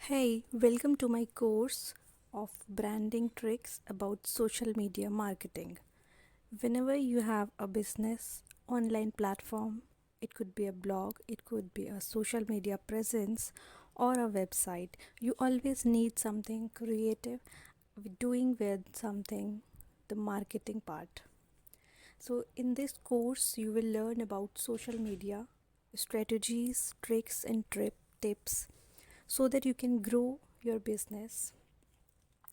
Hey, welcome to my course of branding tricks about social media marketing. Whenever you have a business online platform, it could be a blog, it could be a social media presence, or a website, you always need something creative doing with something the marketing part. So, in this course, you will learn about social media strategies, tricks, and tips so that you can grow your business.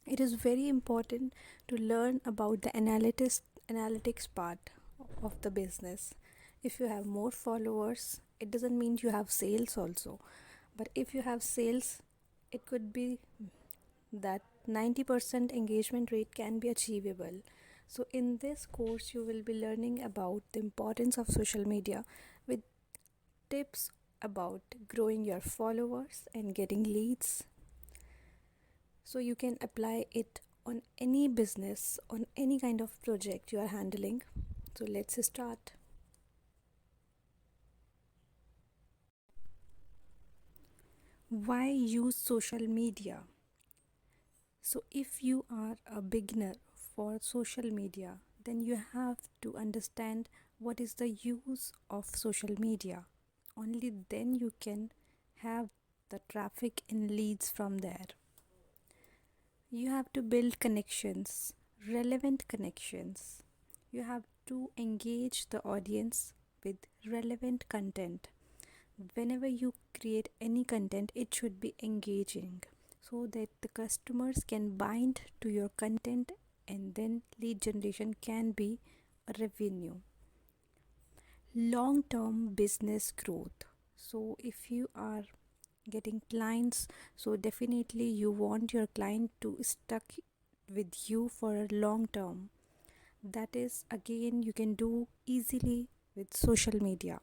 It is very important to learn about the analytics part of the business. If you have more followers, it doesn't mean you have sales also. But if you have sales, it could be that 90% engagement rate can be achievable. So in this course you will be learning about the importance of social media with tips about growing your followers and getting leads, so you can apply it on any business, on any kind of project you are handling. So let's start. Why use social media? So if you are a beginner for social media, then you have to understand what is the use of social media. Only then you can have the traffic and leads from there. You have to build connections, relevant connections. You have to engage the audience with relevant content. Whenever you create any content, it should be engaging so that the customers can bind to your content, and then lead generation can be a revenue. Long term business growth. So, if you are getting clients, so definitely you want your client to stuck with you for a long term. That is again you can do easily with social media.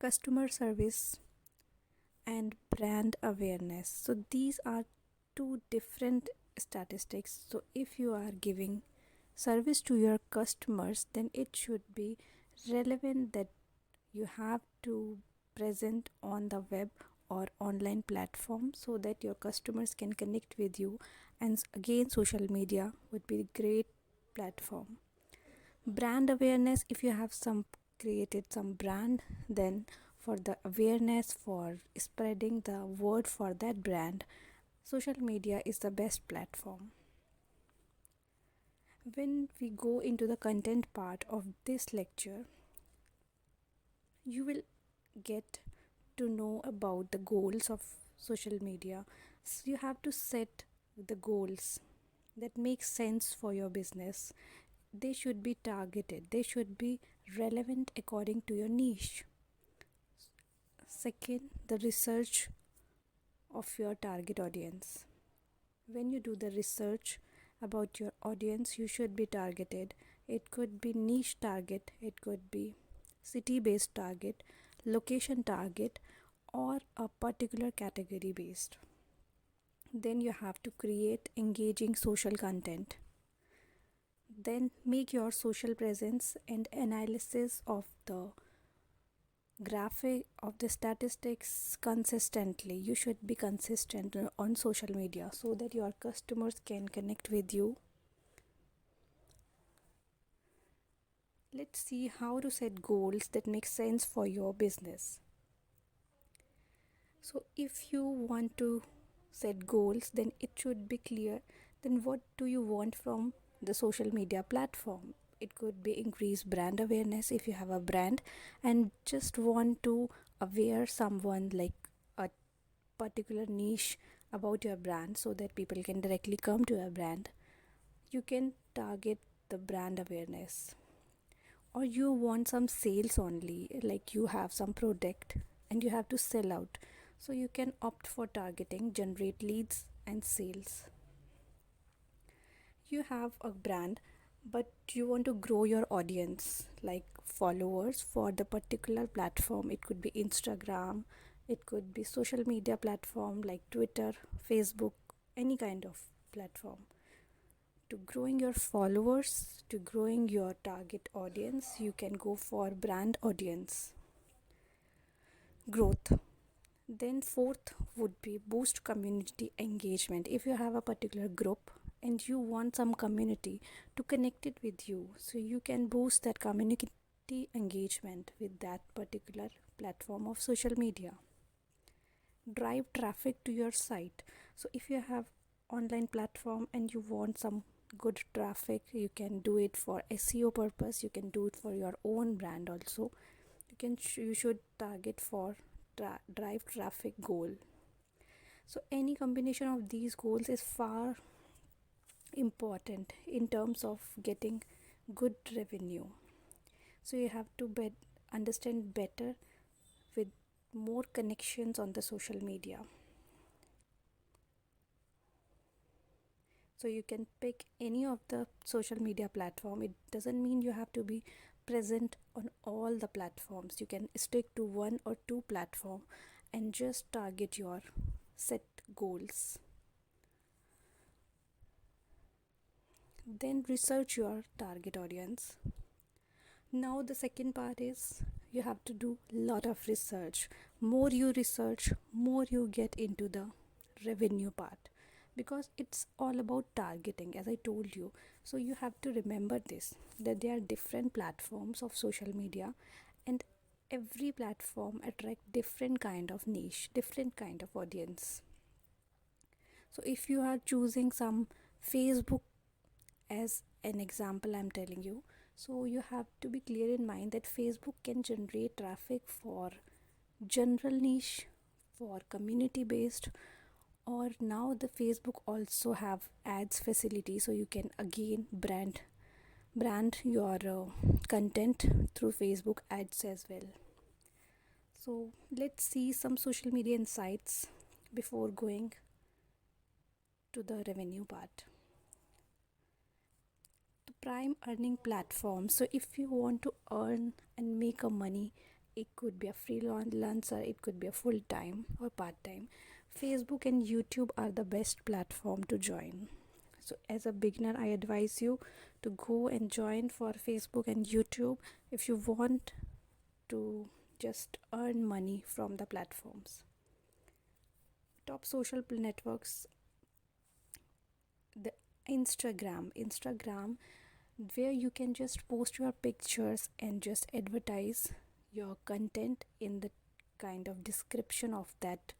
Customer service and brand awareness, so these are two different statistics. So if you are giving service to your customers, then it should be relevant that you have to present on the web or online platform so that your customers can connect with you. And again social media would be a great platform. Brand awareness, if you have some created some brand, then for the awareness, for spreading the word for that brand, social media is the best platform. When we go into the content part of this lecture, you will get to know about the goals of social media. So you have to set the goals that make sense for your business. They should be targeted, they should be relevant according to your niche. Second, the research of your target audience. When you do the research about your audience, you should be targeted. It could be niche target, it could be city based target, location target, or a particular category based. Then you have to create engaging social content. Then make your social presence and analysis of the graphic of the statistics consistently. You should be consistent on social media so that your customers can connect with you. Let's see how to set goals that make sense for your business. So if you want to set goals, then it should be clear. Then what do you want from the social media platform? It could be increase brand awareness if you have a brand and just want to aware someone like a particular niche about your brand so that people can directly come to your brand. You can target the brand awareness. Or you want some sales only, like you have some product and you have to sell out, so you can opt for targeting generate leads and sales. You have a brand but you want to grow your audience like followers for the particular platform. It could be Instagram, it could be social media platform like Twitter, Facebook, any kind of platform. To growing your followers, to growing your target audience, you can go for brand audience growth. Then fourth would be boost community engagement. If you have a particular group and you want some community to connect it with you, so you can boost that community engagement with that particular platform of social media. Drive traffic to your site. So if you have online platform and you want some good traffic, you can do it for SEO purpose, you can do it for your own brand also. You should target for drive traffic goal. So any combination of these goals is far important in terms of getting good revenue. So you have to understand better with more connections on the social media. So you can pick any of the social media platform. It doesn't mean you have to be present on all the platforms. You can stick to one or two platform and just target your set goals. Then research your target audience. Now the second part is you have to do a lot of research. More you research, more you get into the revenue part, because it's all about targeting, as I told you. So you have to remember this, that there are different platforms of social media, and every platform attract different kind of niche, different kind of audience. So if you are choosing some Facebook as an example, I'm telling you, so you have to be clear in mind that Facebook can generate traffic for general niche, for community based, or now the Facebook also have ads facility, so you can again brand your content through Facebook ads as well. So let's see some social media insights before going to the revenue part. The prime earning platform. So if you want to earn and make a money, it could be a freelancer, it could be a full time or part time. Facebook and YouTube are the best platform to join. So as a beginner, I advise you to go and join for Facebook and YouTube if you want to just earn money from the platforms. Top social networks, the Instagram, where you can just post your pictures and just advertise your content in the kind of description of that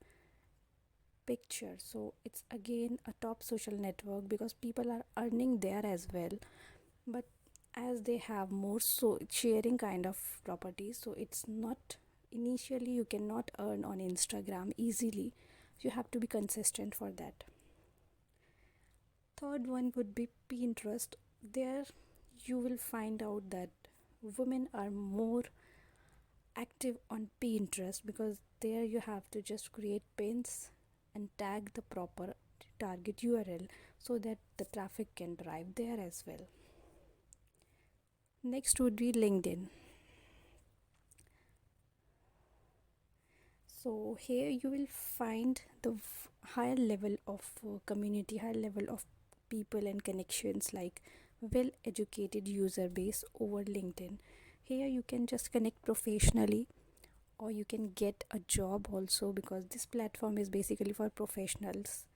picture. So it's again a top social network because people are earning there as well, but as they have more so sharing kind of properties, so it's not, initially you cannot earn on Instagram easily. You have to be consistent for that. Third one would be Pinterest. There you will find out that women are more active on Pinterest because there you have to just create pins and tag the proper target URL so that the traffic can drive there as well. Next would be LinkedIn. So here you will find the higher level of community, higher level of people and connections, like well educated user base over LinkedIn. Here you can just connect professionally, or you can get a job also, because this platform is basically for professionals.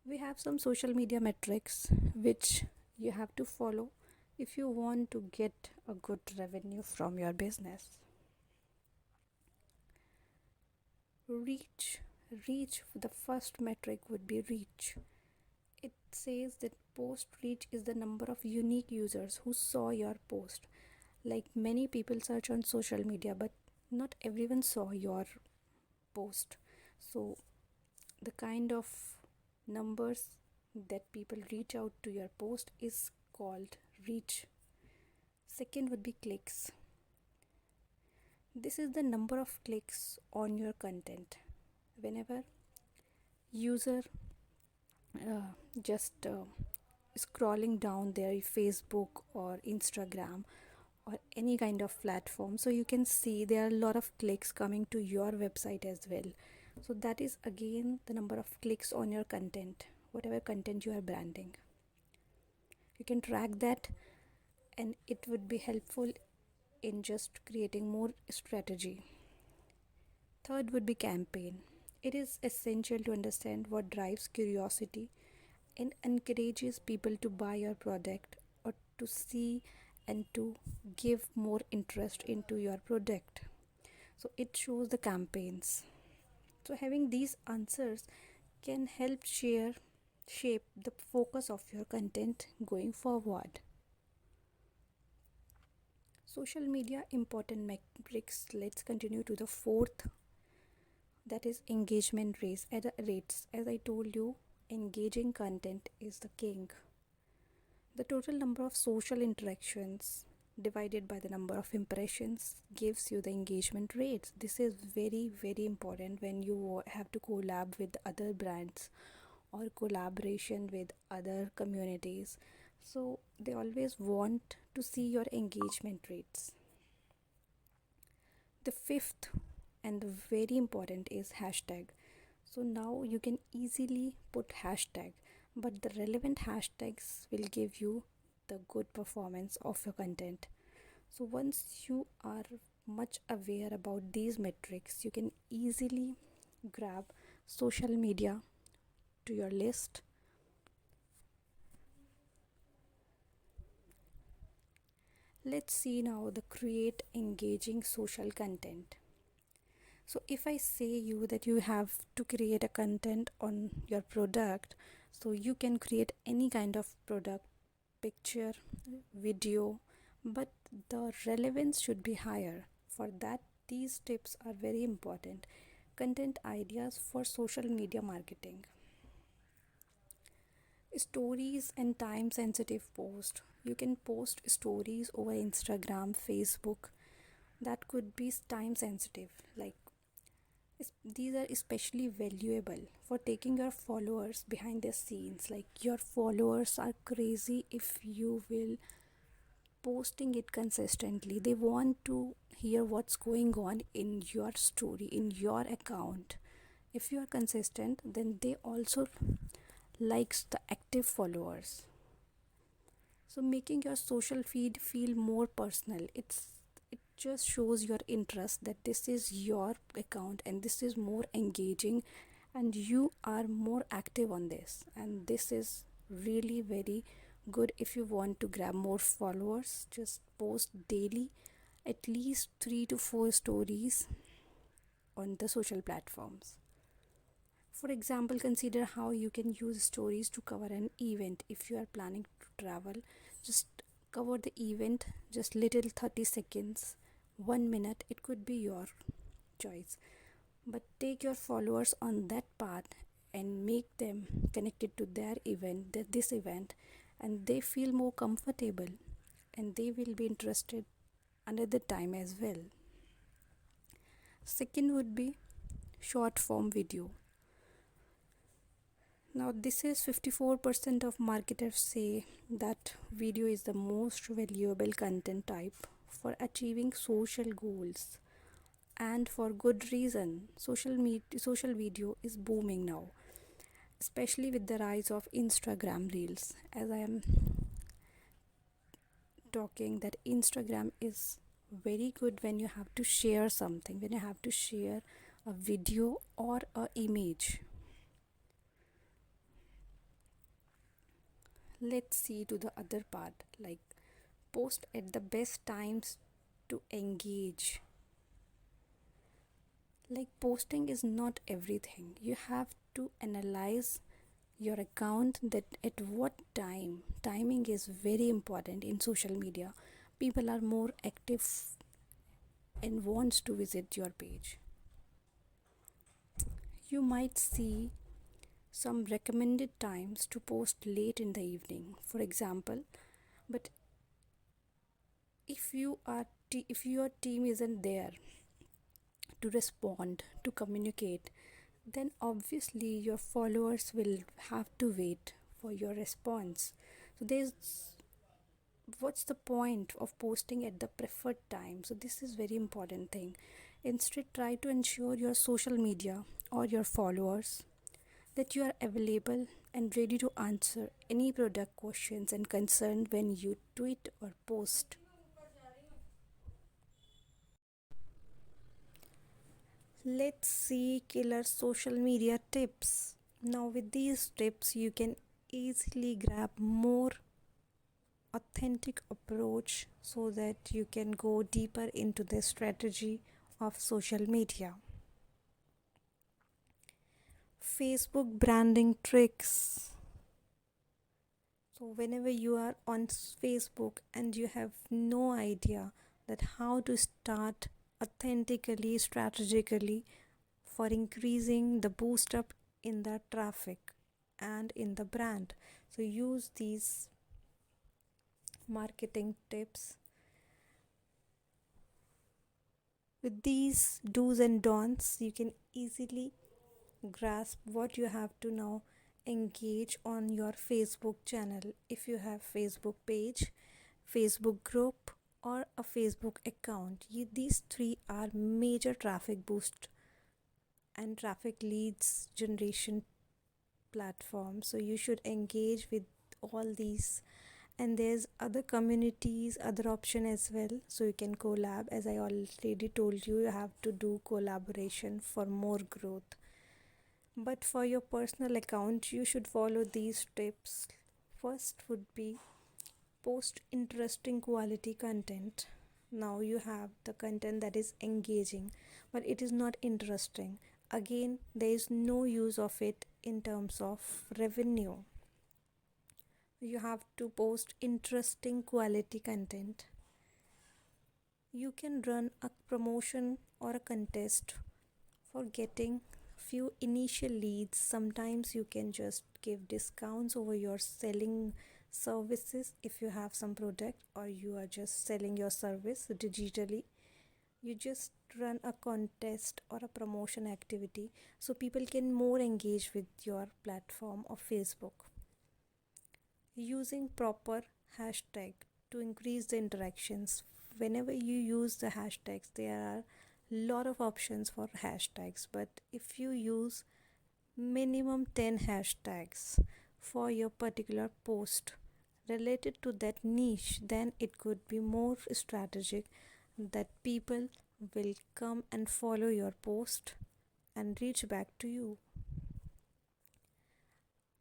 We have some social media metrics which you have to follow if you want to get a good revenue from your business. Reach, the first metric would be reach. It says that post reach is the number of unique users who saw your post. Like, many people search on social media, but not everyone saw your post. So the kind of numbers that people reach out to your post is called reach. Second would be clicks. This is the number of clicks on your content. Whenever user just scrolling down their Facebook or Instagram or any kind of platform, so you can see there are a lot of clicks coming to your website as well. So that is again the number of clicks on your content, whatever content you are branding. You can track that, and it would be helpful in just creating more strategy. Third would be campaign. It is essential to understand what drives curiosity and encourages people to buy your product or to see and to give more interest into your product. So it shows the campaigns. So having these answers can help shape the focus of your content going forward. Social media important metrics. Let's continue to the fourth, that is engagement rates. As I told you, engaging content is the king. The total number of social interactions divided by the number of impressions gives you the engagement rates. This is very important when you have to collab with other brands or collaboration with other communities. So they always want to see your engagement rates. The fifth and the very important is hashtag. So now you can easily put hashtag, but the relevant hashtags will give you the good performance of your content. So once you are much aware about these metrics, you can easily grab social media to your list. Let's see now the create engaging social content. So if I say you that you have to create a content on your product, so you can create any kind of product, picture, video, but the relevance should be higher. For that, these tips are very important. Content ideas for social media marketing. Stories and time sensitive post. You can post stories over Instagram, Facebook. That could be time sensitive. Like these are especially valuable for taking your followers behind the scenes. Like your followers are crazy if you will posting it consistently. They want to hear what's going on in your story, in your account. If you are consistent, then they also likes the active followers. So making your social feed feel more personal. It just shows your interest that this is your account and this is more engaging and you are more active on this, and this is really very good. If you want to grab more followers, just post daily at least 3 to 4 stories on the social platforms. For example, consider how you can use stories to cover an event. If you are planning to travel, just cover the event, just little 30 seconds, 1 minute, it could be your choice. But take your followers on that path and make them connected to their event, this event, and they feel more comfortable and they will be interested another time as well. Second would be short form video. Now, this is 54% of marketers say that video is the most valuable content type for achieving social goals, and for good reason. Social video is booming now, especially with the rise of Instagram reels. As I am talking, that Instagram is very good when you have to share something, when you have to share a video or a image. Let's see to the other part, like post at the best times to engage. Like posting is not everything. You have to analyze your account, that at what timing is very important in social media. People are more active and wants to visit your page. You might see some recommended times to post late in the evening, for example. But if your team isn't there to respond, to communicate, then obviously your followers will have to wait for your response. So there's what's the point of posting at the preferred time? So this is very important thing. Instead, try to ensure your social media or your followers that you are available and ready to answer any product questions and concern when you tweet or post. Let's see killer social media tips. Now, with these tips, you can easily grab more authentic approach so that you can go deeper into the strategy of social media. Facebook branding tricks. So whenever you are on Facebook and you have no idea that how to start authentically, strategically for increasing the boost up in the traffic and in the brand, so use these marketing tips. With these do's and don'ts, you can easily grasp what you have to now engage on your Facebook channel. If you have Facebook page, Facebook group, or a Facebook account, these three are major traffic boost and traffic leads generation platforms, so you should engage with all these. And there's other communities, other option as well, so you can collab. As I already told you, you have to do collaboration for more growth. But for your personal account, you should follow these tips. First would be post interesting quality content. Now you have the content that is engaging, but it is not interesting. Again, there is no use of it in terms of revenue. You have to post interesting quality content. You can run a promotion or a contest for getting few initial leads. Sometimes you can just give discounts over your selling services. If you have some product or you are just selling your service digitally, you just run a contest or a promotion activity so people can more engage with your platform of Facebook. Using proper hashtag to increase the interactions. Whenever you use the hashtags, there are lot of options for hashtags, but if you use minimum 10 hashtags for your particular post related to that niche, then it could be more strategic that people will come and follow your post and reach back to you.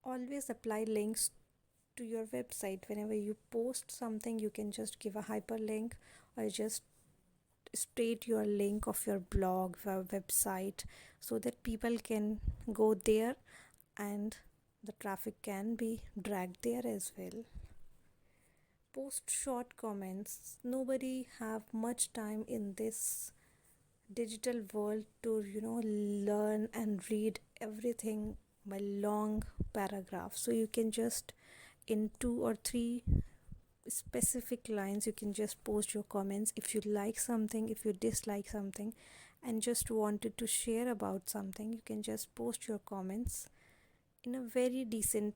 Always apply links to your website. Whenever you post something, you can just give a hyperlink or just state your link of your blog or website so that people can go there and the traffic can be dragged there as well. Post short comments. Nobody have much time in this digital world to learn and read everything by long paragraphs, so you can just in 2 or 3 specific lines you can just post your comments. If you like something, if you dislike something and just wanted to share about something, you can just post your comments in a very decent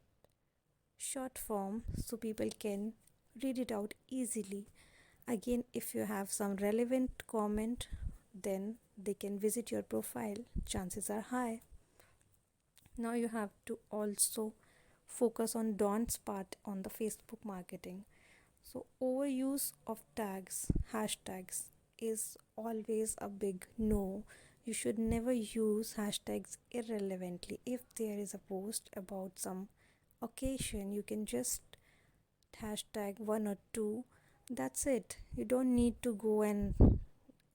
short form so people can read it out easily. Again, if you have some relevant comment, then they can visit your profile. Chances are high. Now you have to also focus on don'ts part on the Facebook marketing. So overuse of tags, hashtags is always a big no. You should never use hashtags irrelevantly. If there is a post about some occasion, you can just hashtag 1 or 2. That's it. You don't need to go and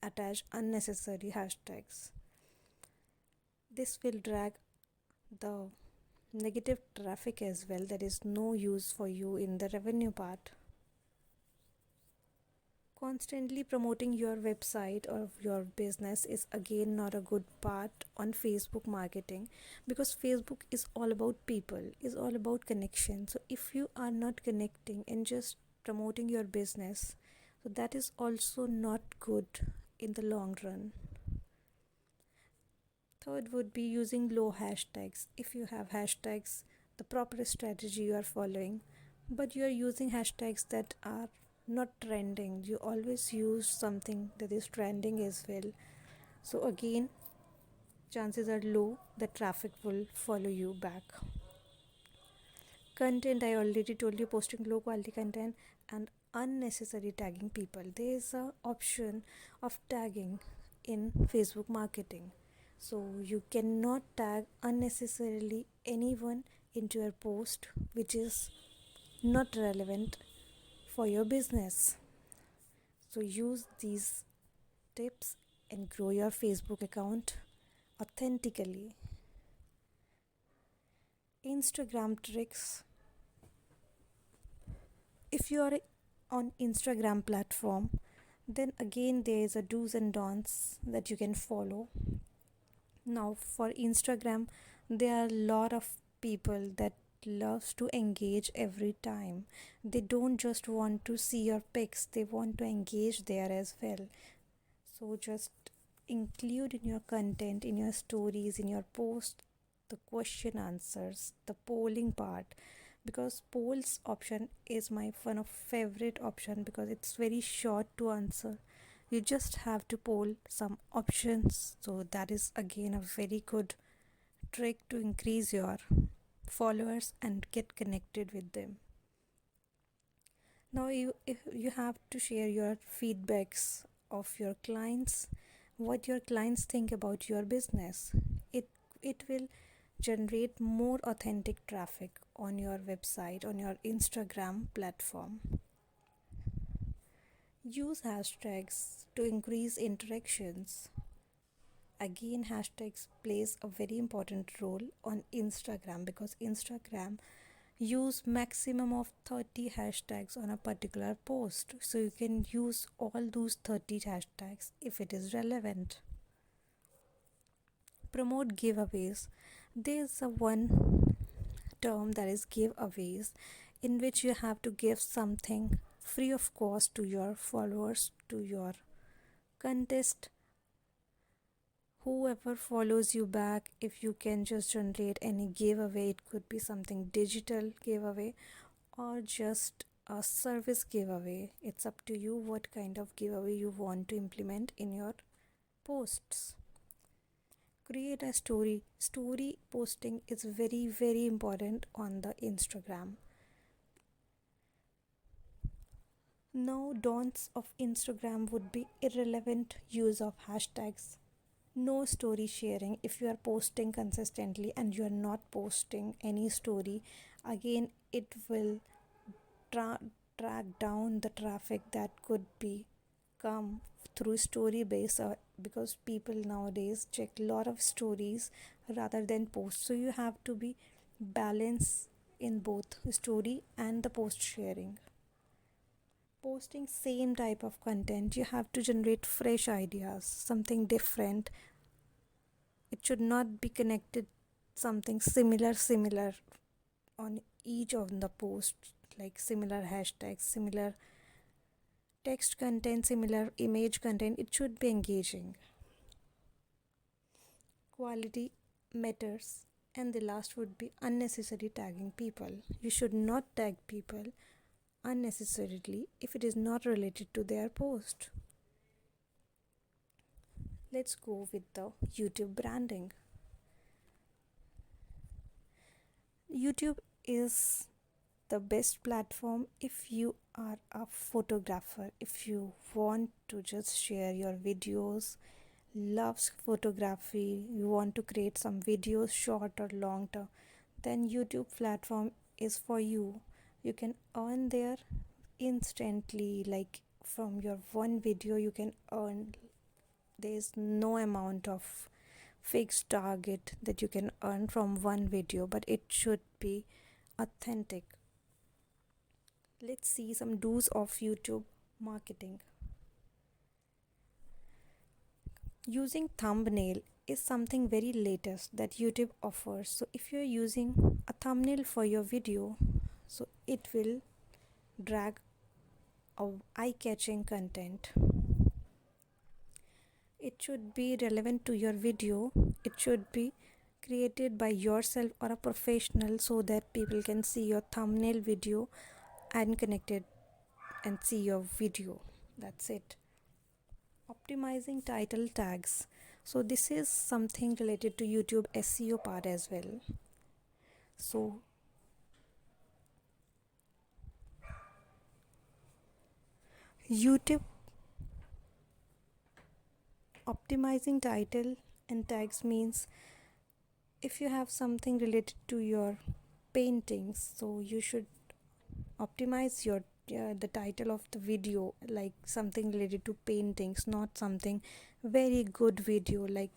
attach unnecessary hashtags. This will drag the negative traffic as well. There is no use for you in the revenue part. Constantly promoting your website or your business is again not a good part on Facebook marketing, because Facebook is all about people, is all about connection. So if you are not connecting and just promoting your business, so that is also not good in the long run. Third would be using low hashtags. If you have hashtags, the proper strategy you are following, but you are using hashtags that are not trending, you always use something that is trending as well. So again, chances are low that traffic will follow you back. Content, I already told you, posting low quality content and unnecessary tagging people. There is a option of tagging in Facebook marketing. So you cannot tag unnecessarily anyone into your post which is not relevant for your business. So use these tips and grow your Facebook account authentically. Instagram tricks. If you are on Instagram platform, then again there is a do's and don'ts that you can follow. Now for Instagram, there are a lot of people that loves to engage every time. They don't just want to see your pics, they want to engage there as well. So just include in your content, in your stories, in your post, the question answers, the polling part, because polls option is my one of favorite option because it's very short to answer. You just have to poll some options, so that is again a very good trick to increase your followers and get connected with them. Now if you have to share your feedbacks of your clients, what your clients think about your business. It will generate more authentic traffic on your website, on your Instagram platform. Use hashtags to increase interactions. Again, hashtags plays a very important role on Instagram because Instagram use maximum of 30 hashtags on a particular post, so you can use all those 30 hashtags if it is relevant. Promote giveaways. There's a one term that is giveaways, in which you have to give something free of cost to your followers, to your contest, whoever follows you back. If you can just generate any giveaway, it could be something digital giveaway or just a service giveaway. It's up to you what kind of giveaway you want to implement in your posts. Create a story posting is very important on the Instagram. Now don'ts of Instagram would be irrelevant use of hashtags, no story sharing. If you are posting consistently and you are not posting any story, again it will track down the traffic that could be come through story base, because people nowadays check a lot of stories rather than posts. So you have to be balanced in both story and the post sharing. Posting same type of content, you have to generate fresh ideas, something different. It should not be connected something similar on each of the posts, like similar hashtags, similar text content, similar image content. It should be engaging. Quality matters. And the last would be unnecessary tagging people. You should not tag people unnecessarily if it is not related to their post. Let's go with the YouTube branding. YouTube is the best platform if you are a photographer, if you want to just share your videos, loves photography, you want to create some videos short or long term, then YouTube platform is for you. You can earn there instantly, like from your one video you can earn. There is no amount of fixed target that you can earn from one video, but it should be authentic. Let's see some do's of YouTube marketing. Using thumbnail is something very latest that YouTube offers. So if you're using a thumbnail for your video, so it will drag a eye-catching content. It should be relevant to your video. It should be created by yourself or a professional so that people can see your thumbnail video and connected and see your video. That's it. Optimizing title tags. So this is something related to YouTube SEO part as well. So YouTube optimizing title And tags means if you have something related to your paintings, so you should optimize your the title of the video like something related to paintings, not something very good video. Like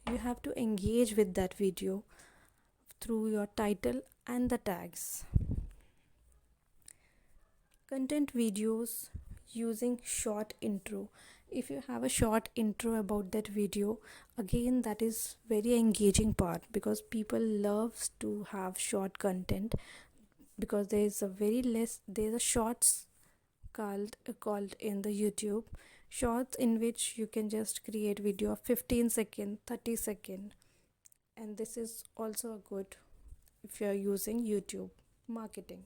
you have to engage with that video through your title and the tags. Content videos using short intro. If you have a short intro about that video, again that is very engaging part because people loves to have short content, because there's a shorts called in the YouTube shorts, in which you can just create video of 15-second 30-second, and this is also good if you are using YouTube marketing.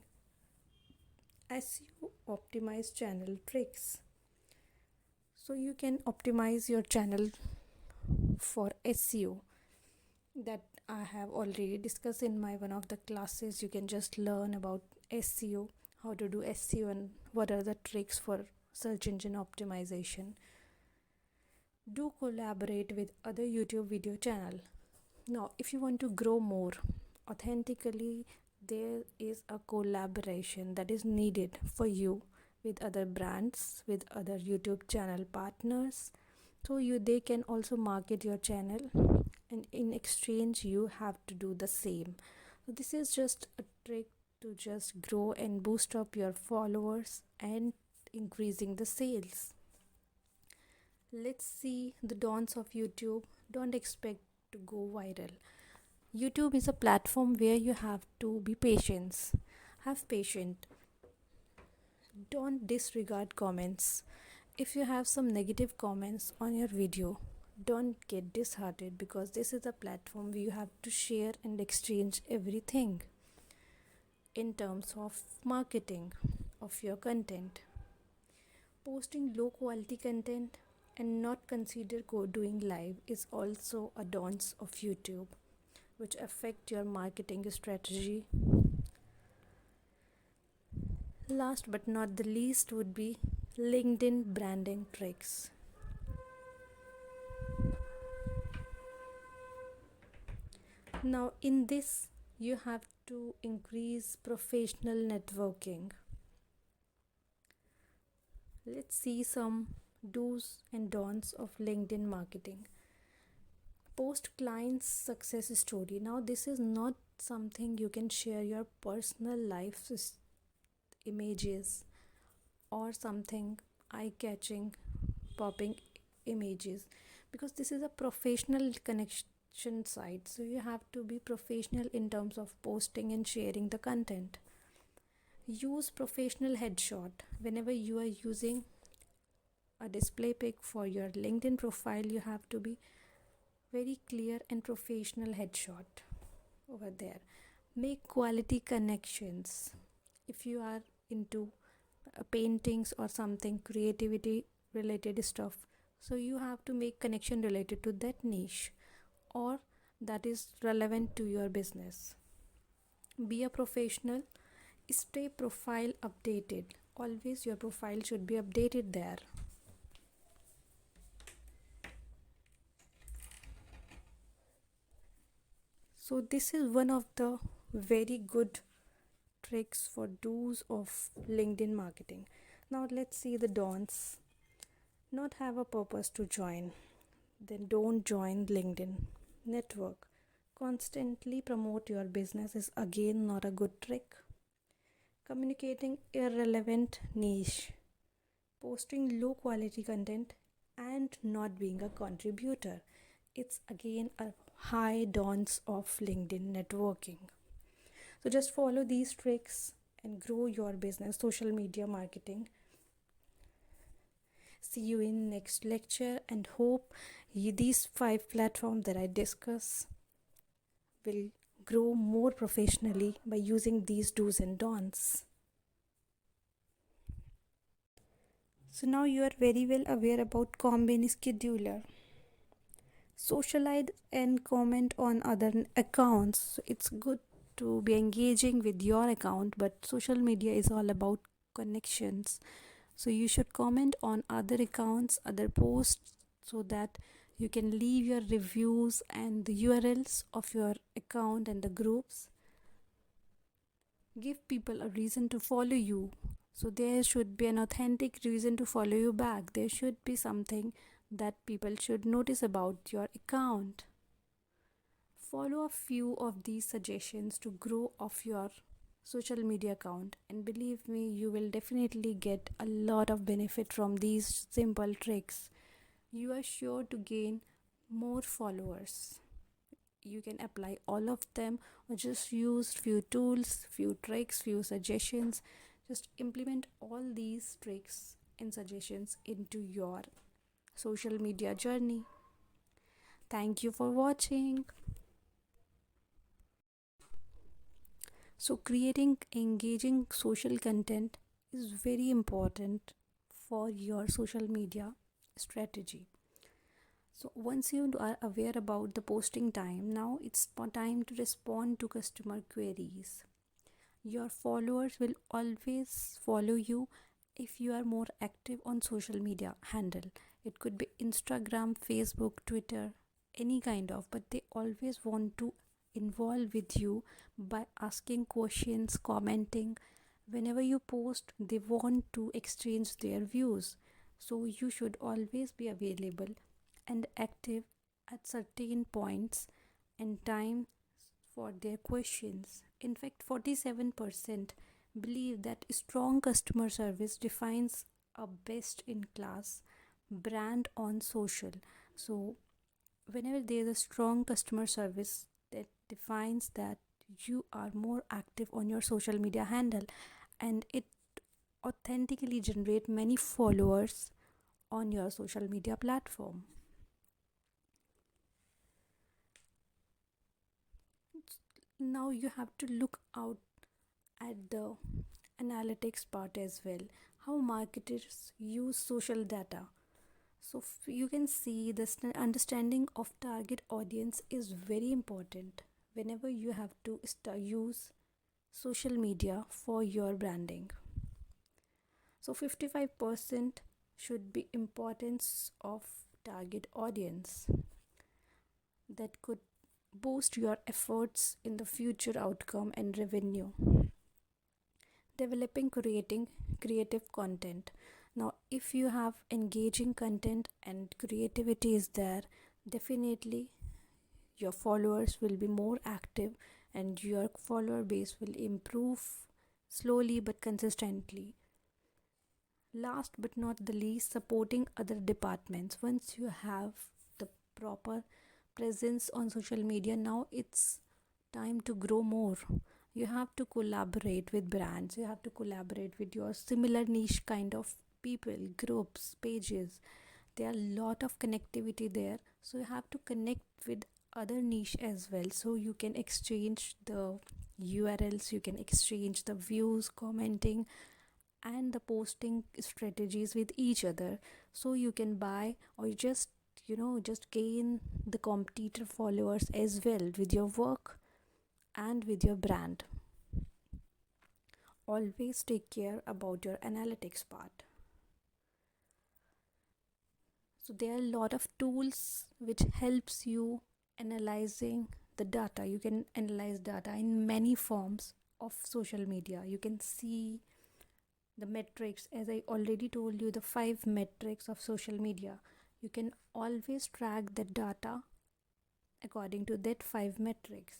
SEO optimize channel tricks. So you can optimize your channel for SEO, that I have already discussed in my one of the classes. You can just learn about SEO, how to do SEO, and what are the tricks for search engine optimization. Do collaborate with other YouTube video channel. Now, if you want to grow more authentically, there is a collaboration that is needed for you with other brands, with other YouTube channel partners. So they can also market your channel, and in exchange you have to do the same. So this is just a trick to just grow and boost up your followers and increasing the sales. Let's see the dawns of YouTube. Don't expect to go viral. YouTube is a platform where you have to be patient. Have patient. Don't disregard comments. If you have some negative comments on your video, don't get disheartened, because this is a platform where you have to share and exchange everything in terms of marketing of your content. Posting low quality content and not consider doing live is also a dance of YouTube, which affect your marketing strategy. Last but not the least would be LinkedIn branding tricks. Now in this you have to increase professional networking. Let's see some do's and don'ts of LinkedIn marketing. Post clients success story. Now this is not something you can share your personal life images or something eye catching popping images, because this is a professional connection site, so you have to be professional in terms of posting and sharing the content. Use professional headshot. Whenever you are using a display pic for your LinkedIn profile, you have to be very clear and professional headshot over there. Make quality connections. If you are into paintings or something creativity related stuff, so you have to make connection related to that niche or that is relevant to your business. Be a professional. Stay profile updated. Always your profile should be updated there. So this is one of the very good tricks for do's of LinkedIn marketing. Now let's see the don'ts. Not have a purpose to join. Then don't join LinkedIn network. Constantly promote your business is again not a good trick. Communicating irrelevant niche. Posting low quality content and not being a contributor. It's again a high don'ts of LinkedIn networking. So just follow these tricks and grow your business social media marketing. See you in next lecture, and hope these 5 platforms that I discuss will grow more professionally by using these do's and don'ts. So now you are very well aware about Combine scheduler. Socialize and comment on other accounts. So it's good to be engaging with your account, but social media is all about connections. So you should comment on other accounts, other posts, so that you can leave your reviews and the URLs of your account and the groups. Give people a reason to follow you. So there should be an authentic reason to follow you back. There should be something that people should notice about your account. Follow a few of these suggestions to grow off your social media account, and believe me, you will definitely get a lot of benefit from these simple tricks. You are sure to gain more followers. You can apply all of them or just use few tools, few tricks, few suggestions. Just implement all these tricks and suggestions into your social media journey. Thank you for watching. So creating engaging social content is very important for your social media strategy. So once you are aware about the posting time, now it's time to respond to customer queries. Your followers will always follow you if you are more active on social media handle. It could be Instagram, Facebook, Twitter, any kind of, but they always want to involve with you by asking questions, commenting. Whenever you post, they want to exchange their views. So you should always be available and active at certain points and time for their questions. In fact, 47% believe that strong customer service defines a best in class brand on social. So, whenever there is a strong customer service, that defines that you are more active on your social media handle, and it authentically generate many followers on your social media platform. Now you have to look out at the analytics part as well, how marketers use social data. So you can see this understanding of target audience is very important whenever you have to use social media for your branding. So 55% should be importance of target audience that could boost your efforts in the future outcome and revenue. Developing creating creative content. Now if you have engaging content and creativity is there, definitely your followers will be more active and your follower base will improve slowly but consistently. Last but not the least, supporting other departments. Once you have the proper presence on social media, now it's time to grow more. You have to collaborate with brands, you have to collaborate with your similar niche kind of people, groups, pages. There are a lot of connectivity there, so you have to connect with other niche as well, so you can exchange the URLs, you can exchange the views, commenting and the posting strategies with each other, so you can buy or you just gain the competitor followers as well with your work and with your brand. Always take care about your analytics part. So there are a lot of tools which helps you analyzing the data. You can analyze data in many forms of social media. You can see the metrics, as I already told you, the 5 metrics of social media. You can always track the data according to that 5 metrics.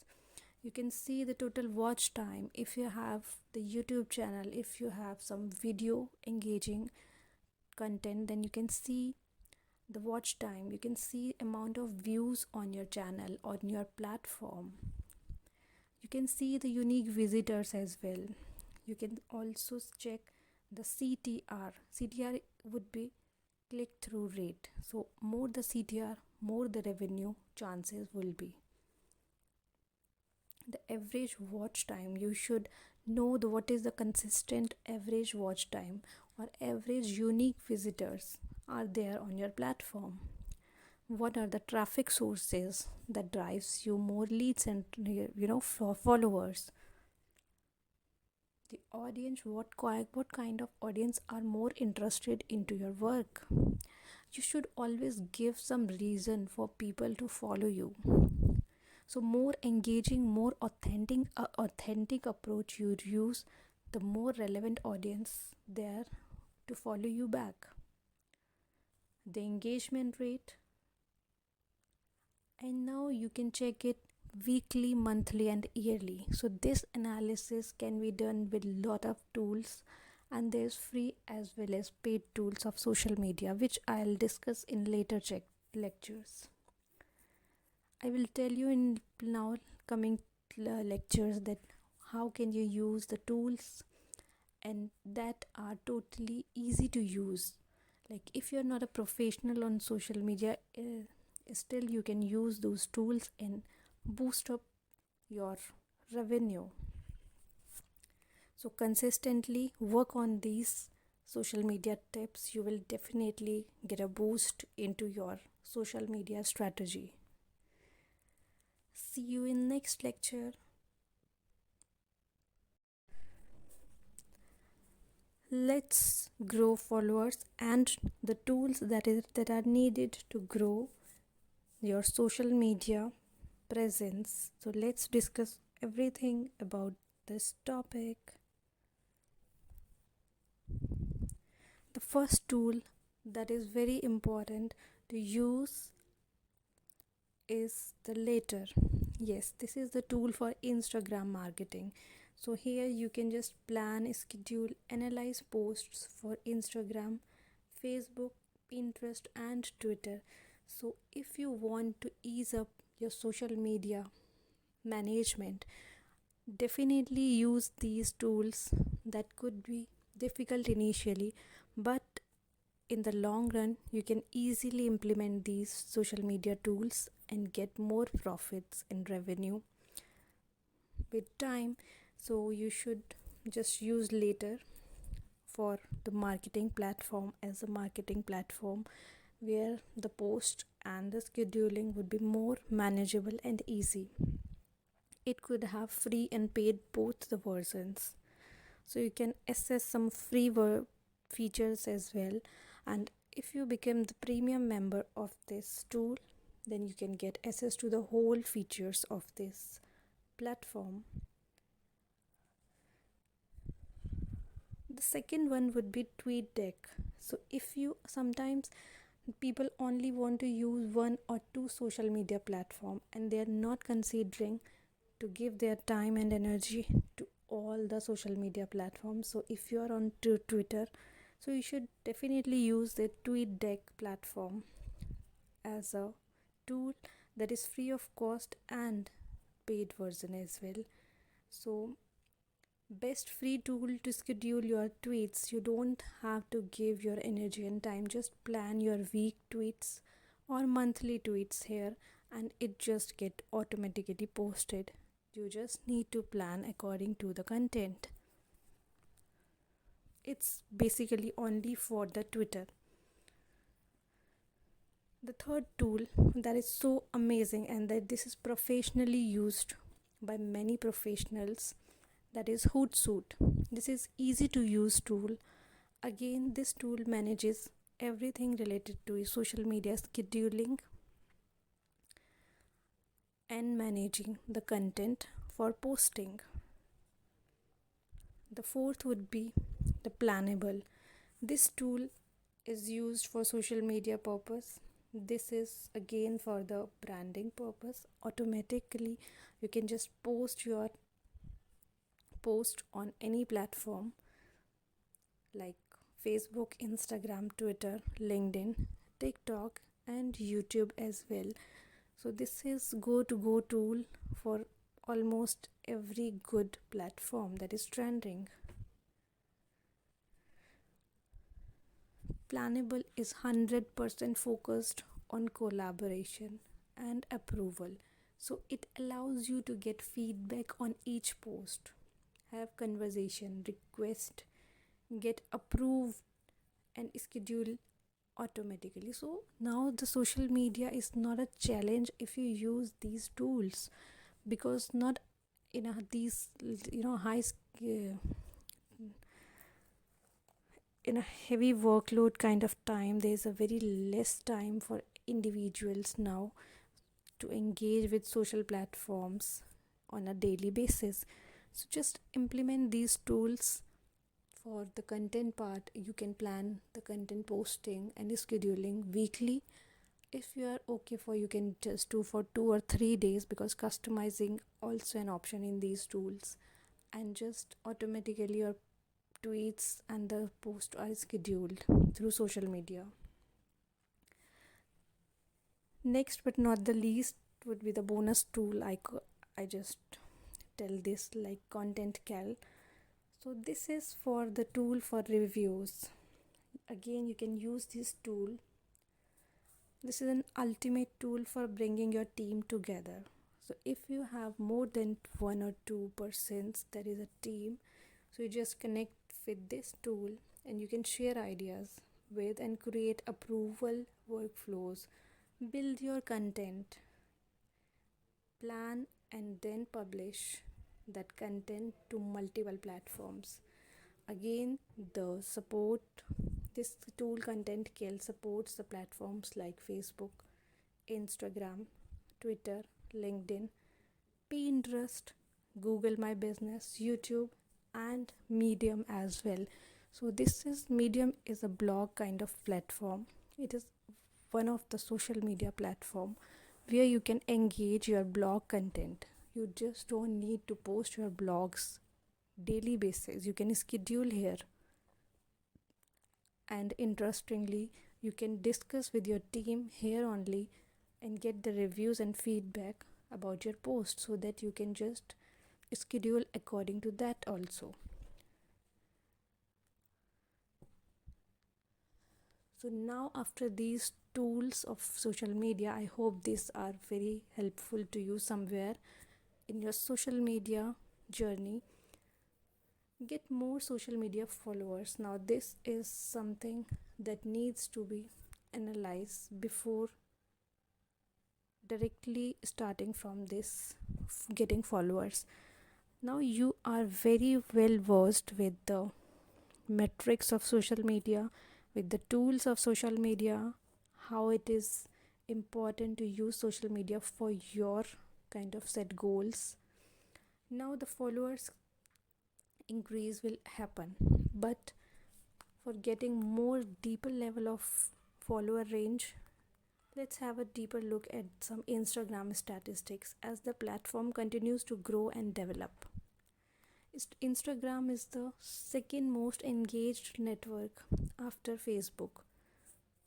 You can see the total watch time if you have the YouTube channel. If you have some video engaging content, then you can see the watch time, you can see amount of views on your channel, on your platform. You can see the unique visitors as well. You can also check the CTR would be click through rate. So more the CTR, more the revenue chances will be. The average watch time, you should know what is the consistent average watch time or average unique visitors are there on your platform. What are the traffic sources that drives you more leads and for followers. The audience, what kind of audience are more interested into your work. you should always give some reason for people to follow you. So more engaging, more authentic approach you use, the more relevant audience there to follow you back. The engagement rate, and now you can check it weekly, monthly and yearly. So this analysis can be done with lot of tools, and there's free as well as paid tools of social media, which I'll discuss in later lectures. I will tell you in now coming lectures that how can you use the tools and that are totally easy to use. Like if you're not a professional on social media, still you can use those tools and boost up your revenue. So consistently work on these social media tips, you will definitely get a boost into your social media strategy. See you in next lecture. Let's grow followers and the tools that are needed to grow your social media presence. So let's discuss everything about this topic. The first tool that is very important to use is the later. Yes, this is the tool for Instagram marketing. So here you can just plan, schedule, analyze posts for Instagram, Facebook, Pinterest and Twitter. So if you want to ease up your social media management, definitely use these tools. That could be difficult initially, but in the long run you can easily implement these social media tools and get more profits and revenue with time. So you should just use later for the marketing platform as a marketing platform where the post and the scheduling would be more manageable and easy. It could have free and paid both the versions, so you can access some free features as well. And if you become the premium member of this tool, then you can get access to the whole features of this platform. The second one would be Tweetdeck. So if you sometimes people only want to use one or two social media platform and they are not considering to give their time and energy to all the social media platforms. So if you are on Twitter, so you should definitely use the Tweetdeck platform as a tool that is free of cost and paid version as well. So best free tool to schedule your tweets. You don't have to give your energy and time, just plan your week tweets or monthly tweets here and it just get automatically posted. You just need to plan according to the content. It's basically only for the Twitter. The third tool that is so amazing and that this is professionally used by many professionals, that is Hootsuite. This is easy to use tool. Again, this tool manages everything related to social media scheduling and managing the content for posting. The fourth would be the Plannable. This tool is used for social media purpose. This is again for the branding purpose. Automatically you can just post your post on any platform like Facebook, Instagram, Twitter, LinkedIn, TikTok and YouTube as well. So this is go tool for almost every good platform that is trending. Plannable is 100% focused on collaboration and approval. So it allows you to get feedback on each post, have conversation, request, get approved and schedule automatically. So now the social media is not a challenge if you use these tools, because not these high in a heavy workload kind of time, there's a very less time for individuals now to engage with social platforms on a daily basis. So just implement these tools. For the content part, you can plan the content posting and scheduling weekly. If you are okay for, you can just do for 2 or 3 days, because customizing also an option in these tools, and just automatically your tweets and the post are scheduled through social media. Next but not the least would be the bonus tool. I just tell this like content cal. So this is for the tool for reviews. Again, you can use this tool. This is an ultimate tool for bringing your team together. So if you have more than 1 or 2% that is a team, so you just connect with this tool and you can share ideas with and create approval workflows, build your content, plan and then publish that content to multiple platforms. Again, the support, this tool content kill supports the platforms like Facebook, Instagram, Twitter, LinkedIn, Pinterest, Google My Business, YouTube, and Medium as well. So this is Medium is a blog kind of platform. It is one of the social media platform where you can engage your blog content. You just don't need to post your blogs daily basis. You can schedule here, and interestingly, you can discuss with your team here only and get the reviews and feedback about your post, so that you can just schedule according to that also. So now, after these tools of social media, I hope these are very helpful to you somewhere in your social media journey. Get more social media followers. Now this is something that needs to be analyzed before directly starting from this getting followers. Now you are very well versed with the metrics of social media, with the tools of social media, how it is important to use social media for your kind of set goals. Now the followers increase will happen, but for getting more deeper level of follower range, let's have a deeper look at some Instagram statistics as the platform continues to grow and develop. Instagram is the second most engaged network after Facebook.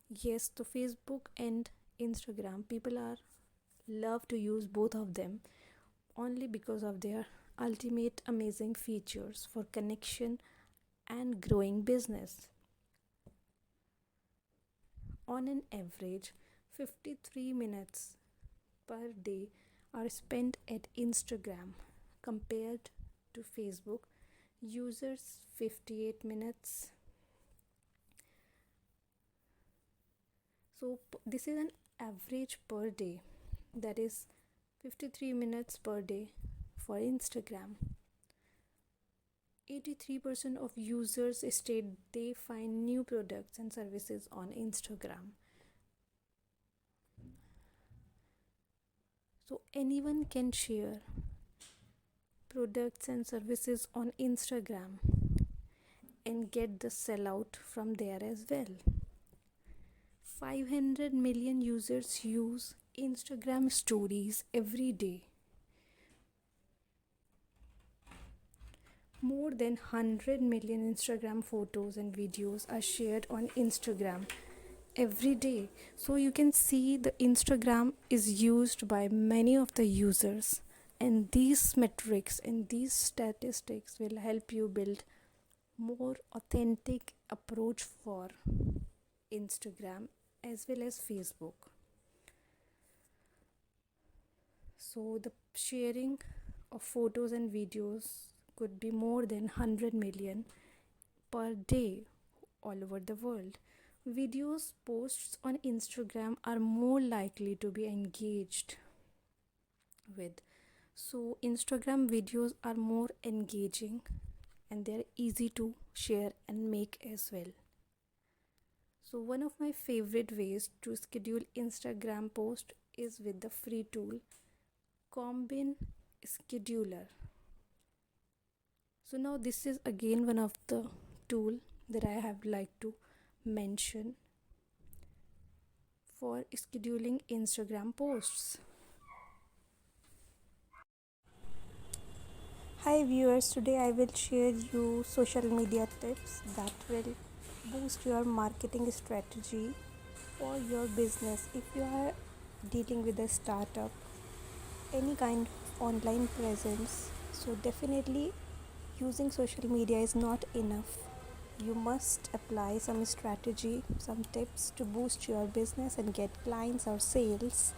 Yes, the Facebook and Instagram, people are love to use both of them only because of their ultimate amazing features for connection and growing business. On an average, 53 minutes per day are spent at Instagram compared to Facebook users 58 minutes. So this is an average per day, that is 53 minutes per day for Instagram. 83% of users state they find new products and services on Instagram. So anyone can share products and services on Instagram and get the sellout from there as well. 500 million users use Instagram stories every day. More than 100 million Instagram photos and videos are shared on Instagram every day. So you can see the Instagram is used by many of the users, and these metrics and these statistics will help you build more authentic approach for Instagram as well as Facebook. So the sharing of photos and videos could be more than 100 million per day all over the world. Videos posts on Instagram are more likely to be engaged with. So Instagram videos are more engaging and they're easy to share and make as well. So one of my favorite ways to schedule Instagram post is with the free tool Combine Scheduler. So now this is again one of the tool that I have like to mention for scheduling Instagram posts. Hi viewers, today I will share you social media tips that will boost your marketing strategy for your business. If you are dealing with a startup, any kind of online presence, so definitely using social media is not enough. You must apply some strategy, some tips to boost your business and get clients or sales.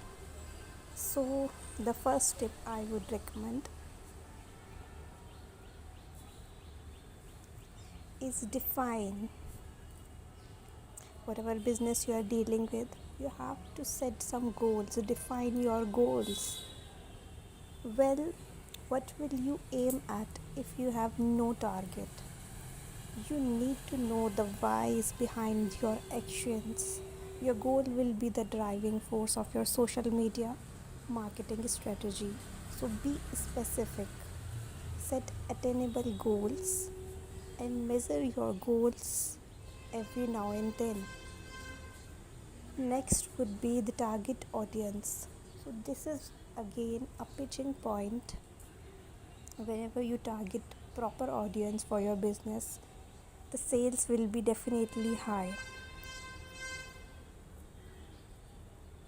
So the first tip I would recommend is define whatever business you are dealing with. You have to set some goals, define your goals. Well, what will you aim at if you have no target? You need to know the whys behind your actions. Your goal will be the driving force of your social media marketing strategy. So be specific, set attainable goals, and measure your goals every now and then. Next would be the target audience. So this is again a pitching point. Whenever you target proper audience for your business, the sales will be definitely high.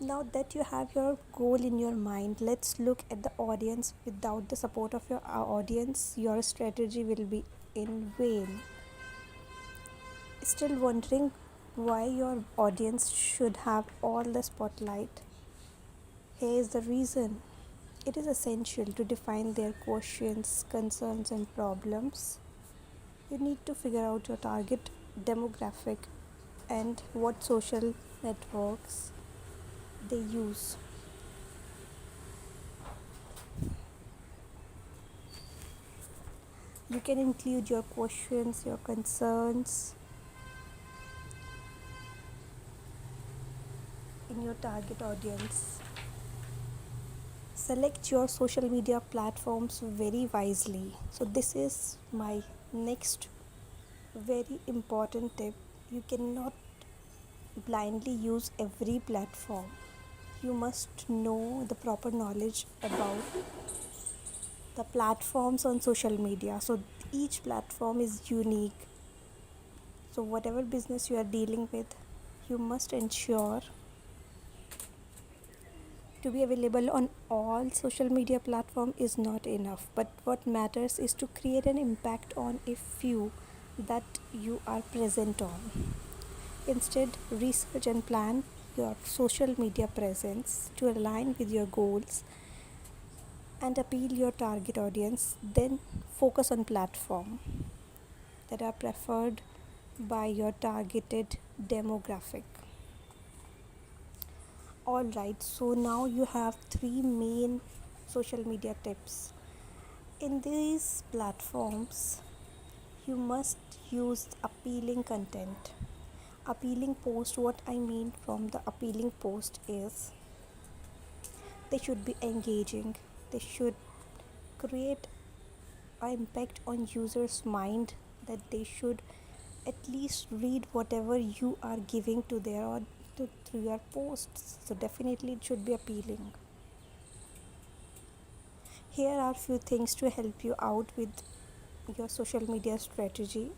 Now that you have your goal in your mind, let's look at the audience. Without the support of your audience, your strategy will be in vain. Still wondering why your audience should have all the spotlight? Here is the reason. It is essential to define their questions, concerns, and problems. You need to figure out your target demographic and what social networks they use. You can include your questions, your concerns in your target audience. Select your social media platforms very wisely. So, this is my next very important tip. You cannot blindly use every platform. You must know the proper knowledge about the platforms on social media. So each platform is unique. So whatever business you are dealing with, you must ensure to be available on all social media platform is not enough, but what matters is to create an impact on a few that you are present on. Instead, research and plan your social media presence to align with your goals and appeal your target audience. Then focus on platform that are preferred by your targeted demographic. Alright, so now you have three main social media tips. In these platforms, you must use appealing content. Appealing post, what I mean from the appealing post is they should be engaging, they should create an impact on users' mind, that they should at least read whatever you are giving to their or through your posts. So definitely it should be appealing. Here are few things to help you out with your social media strategy.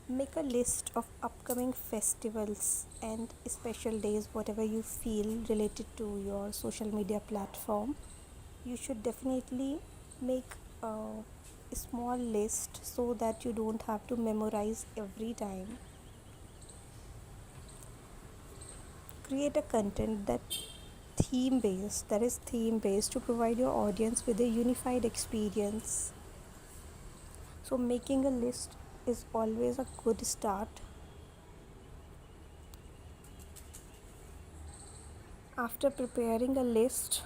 Make a list of upcoming festivals and special days, whatever you feel related to your social media platform. You should definitely make a small list so that you don't have to memorize every time. Create a content that is theme based to provide your audience with a unified experience. So making a list is always a good start. After preparing a list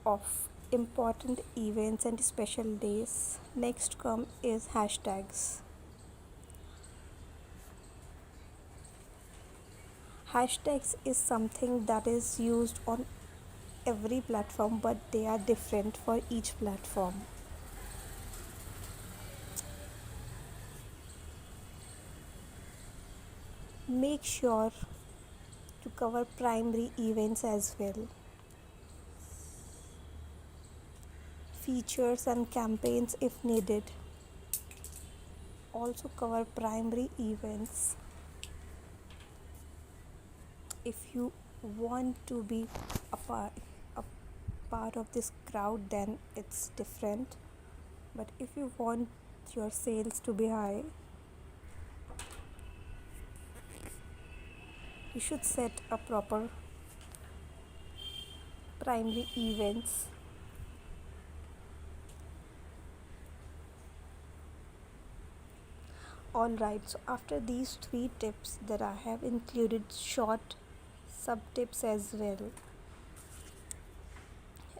of important events and special days, next come is hashtags. Hashtags is something that is used on every platform, but they are different for each platform. Make sure to cover primary events as well. Features and campaigns if needed. Also cover primary events. If you want to be a part of this crowd, then it's different. But if you want your sales to be high, you should set a proper primary events. Alright, so after these 3 tips that I have included short sub tips as well.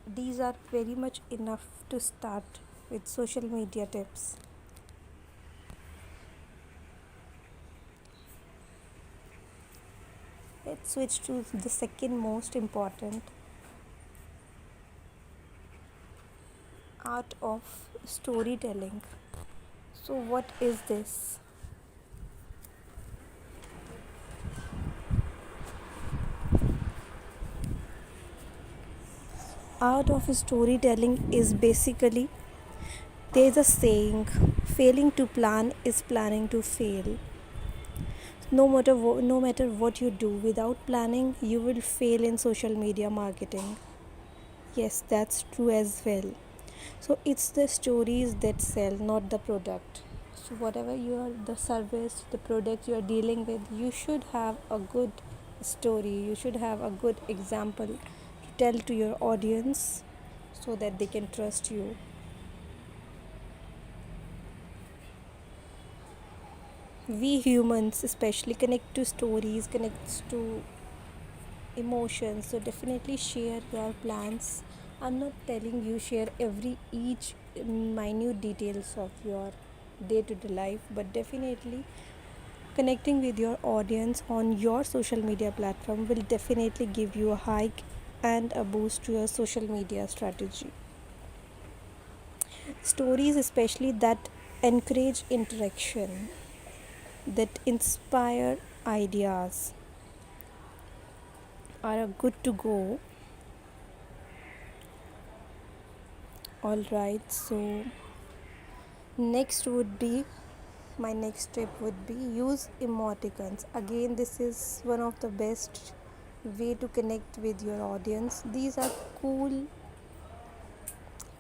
These are very much enough to start with social media tips. Let's switch to the second most important, art of storytelling. So what is this? Art of storytelling is basically, there's a saying, failing to plan is planning to fail. No matter what you do, without planning, you will fail in social media marketing. Yes, that's true as well. So it's the stories that sell, not the product. So whatever you are, the service, the product you are dealing with, you should have a good story. You should have a good example to tell to your audience so that they can trust you. We humans especially connect to stories, connects to emotions, so definitely share your plans. I'm not telling you share every each minute details of your day-to-day life, but definitely connecting with your audience on your social media platform will definitely give you a hike and a boost to your social media strategy. Stories especially that encourage interaction, that inspire ideas are good to go. All right, so next would be, my next tip would be use emoticons. Again, this is one of the best way to connect with your audience. These are cool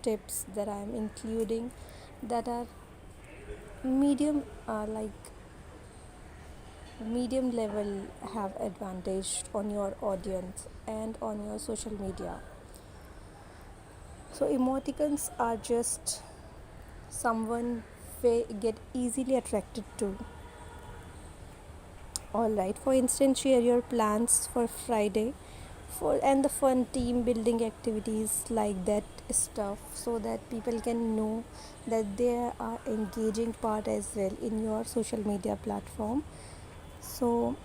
tips that I'm including that are medium, like medium level, have advantage on your audience and on your social media. So emoticons are just someone get easily attracted to. Alright, for instance, share your plans for Friday for and the fun team building activities like that stuff, so that people can know that they are engaging part as well in your social media platform. So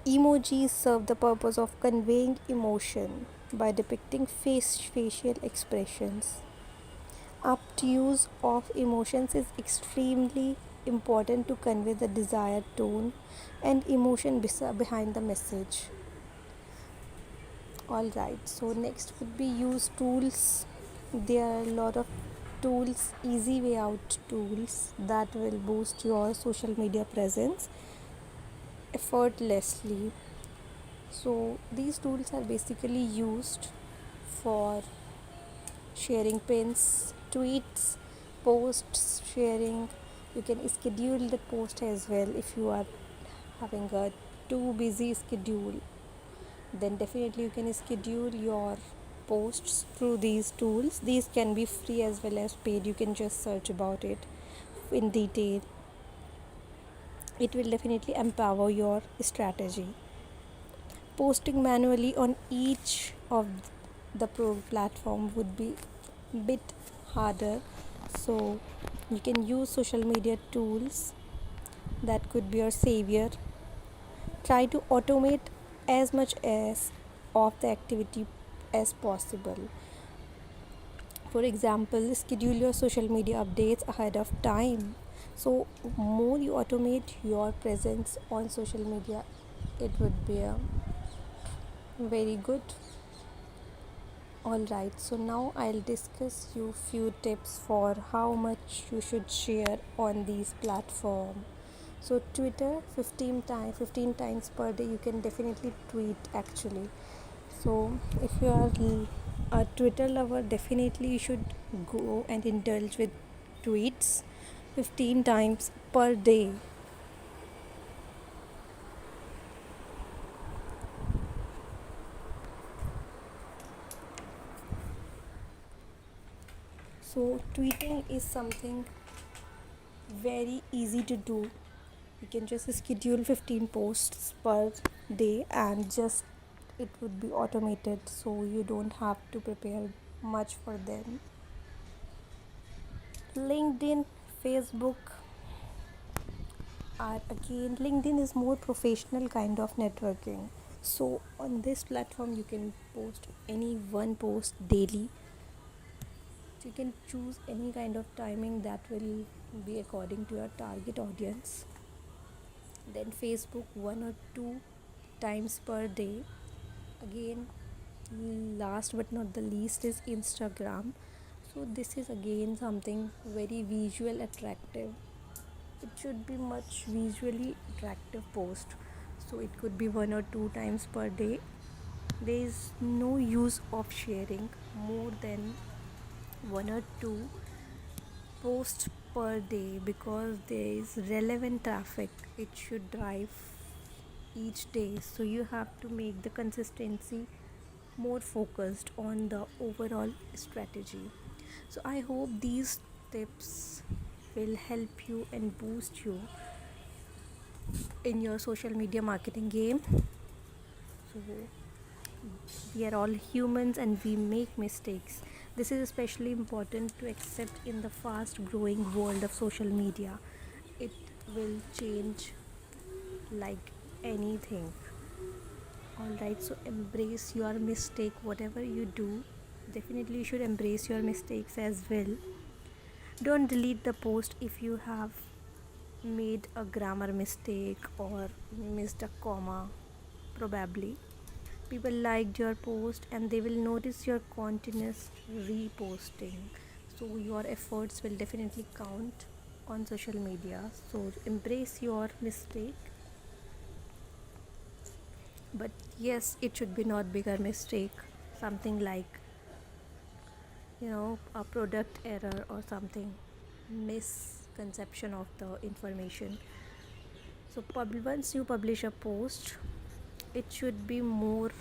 emojis serve the purpose of conveying emotion by depicting facial expressions. Apt use of emotions is extremely important to convey the desired tone and emotion behind the message. Alright, so next would be use tools. There are a lot of tools, easy way out tools that will boost your social media presence effortlessly. So these tools are basically used for sharing pins, tweets, posts, sharing. You can schedule the post as well if you are having a too busy schedule. Then definitely you can schedule your posts through these tools. These can be free as well as paid. You can just search about it in detail. It will definitely empower your strategy. Posting manually on each of the platform would be bit harder, so you can use social media tools that could be your savior Try to automate as much as of the activity as possible. For example, schedule your social media updates ahead of time. So more you automate your presence on social media, it would be a very good. Alright, so now I'll discuss you few tips for how much you should share on these platforms. So Twitter 15 times per day you can definitely tweet actually. So if you are a Twitter lover, definitely you should go and indulge with tweets 15 times per day. So tweeting is something very easy to do. You can just schedule 15 posts per day and just it would be automated, so you don't have to prepare much for them. LinkedIn, Facebook are again, LinkedIn is more professional kind of networking. So on this platform you can post any one post daily. So you can choose any kind of timing that will be according to your target audience. Then Facebook 1 or 2 times per day. Again, last but not the least is Instagram. So this is again something very visual attractive. It should be much visually attractive post. So it could be 1 or 2 times per day. There is no use of sharing more than 1 or 2 posts per day because there is relevant traffic it should drive each day. So you have to make the consistency more focused on the overall strategy. So I hope these tips will help you and boost you in your social media marketing game. So we are all humans and we make mistakes. This is especially important to accept in the fast growing world of social media. It will change like anything. Alright, so embrace your mistake, whatever you do. Definitely, you should embrace your mistakes as well. Don't delete the post if you have made a grammar mistake or missed a comma, probably. People liked your post and they will notice your continuous reposting. So, your efforts will definitely count on social media. So, embrace your mistake. But yes, it should be not bigger mistake, something like a product error or something, misconception of the information. So once you publish a post, it should be more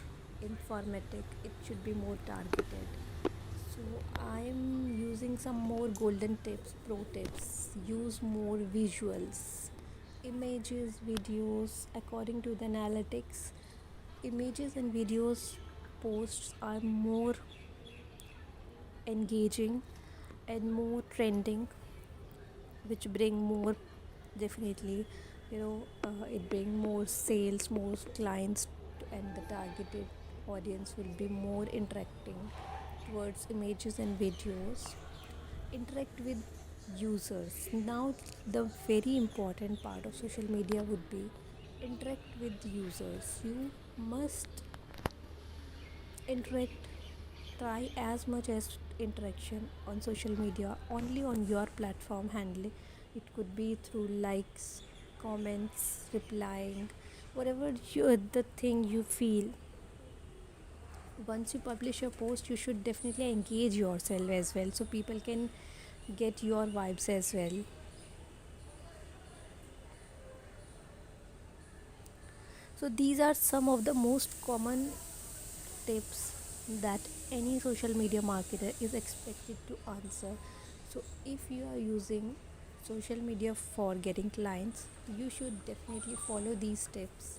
informative, it should be more targeted. So I'm using some more golden tips, pro tips. Use more visuals, images, videos. According to the analytics, images and videos posts are more engaging and more trending, which bring more, definitely, it bring more sales, more clients, and the targeted audience will be more interacting towards images and videos. Interact with users. Now the very important part of social media would be interact with users. You must interact, try as much as interaction on social media only on your platform handle. It could be through likes, comments, replying, whatever the thing you feel. Once you publish a post, you should definitely engage yourself as well so people can get your vibes as well. So these are some of the most common tips that any social media marketer is expected to answer. So if you are using social media for getting clients, you should definitely follow these tips,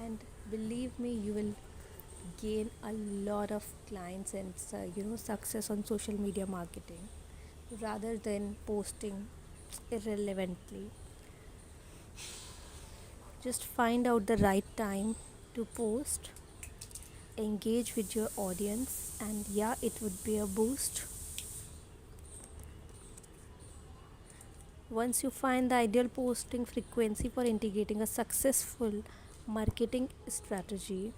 and believe me, you will gain a lot of clients and success on social media marketing rather than posting irrelevantly. Just find out the right time to post, engage with your audience, and yeah, it would be a boost. Once you find the ideal posting frequency for integrating a successful marketing strategy,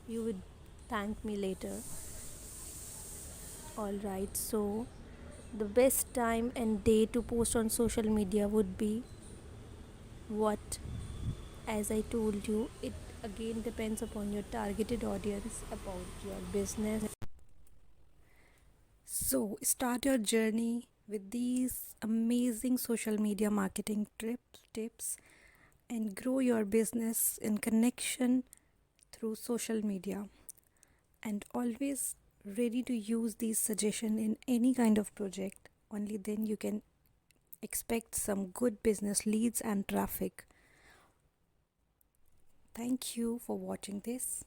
you would thank me later. Alright, so the best time and day to post on social media would be what? As I told you, it again depends upon your targeted audience, about your business. So, start your journey with these amazing social media marketing tips and grow your business in connection through social media, and always ready to use these suggestions in any kind of project. Only then you can expect some good business leads and traffic. Thank you for watching this.